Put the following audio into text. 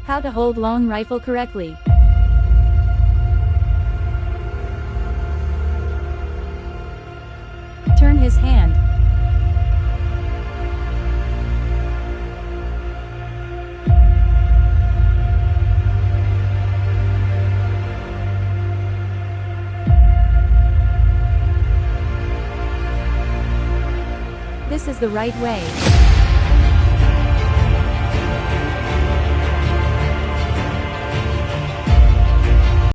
How to hold long rifle correctly. Turn his hand. This is the right way.